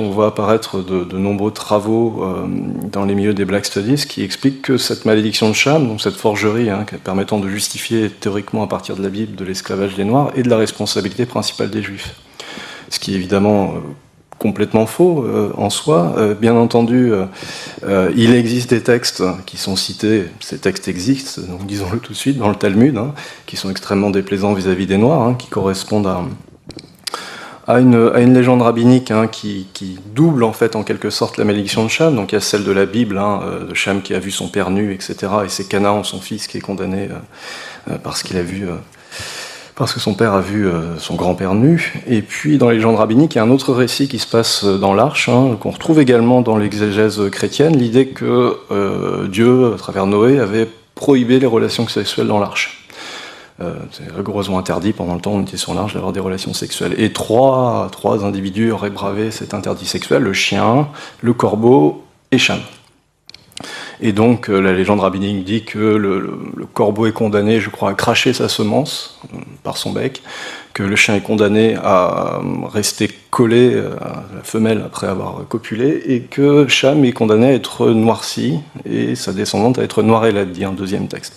on voit apparaître de nombreux travaux dans les milieux des Black Studies qui expliquent que cette malédiction de Cham, donc cette forgerie permettant de justifier théoriquement à partir de la Bible de l'esclavage des Noirs, est de la responsabilité principale des Juifs. Ce qui est évidemment complètement faux en soi. Bien entendu, il existe des textes qui sont cités, ces textes existent, donc disons-le tout de suite, dans le Talmud, qui sont extrêmement déplaisants vis-à-vis des Noirs, qui correspondent à une légende rabbinique qui double en fait en quelque sorte la malédiction de Cham. Donc il y a celle de la Bible, de Cham qui a vu son père nu, etc. Et c'est Canaan, son fils, qui est condamné parce que son père a vu son grand-père nu. Et puis dans les légendes rabbiniques, il y a un autre récit qui se passe dans l'Arche, qu'on retrouve également dans l'exégèse chrétienne, l'idée que Dieu, à travers Noé, avait prohibé les relations sexuelles dans l'Arche. C'est rigoureusement interdit pendant le temps où on était sur l'Arche d'avoir des relations sexuelles. Et trois individus auraient bravé cet interdit sexuel, le chien, le corbeau et Cham. Et donc la légende rabbinique dit que le corbeau est condamné, je crois, à cracher sa semence par son bec, que le chien est condamné à rester collé à la femelle après avoir copulé, et que Cham est condamné à être noirci, et sa descendante à être noirélette, dit un deuxième texte.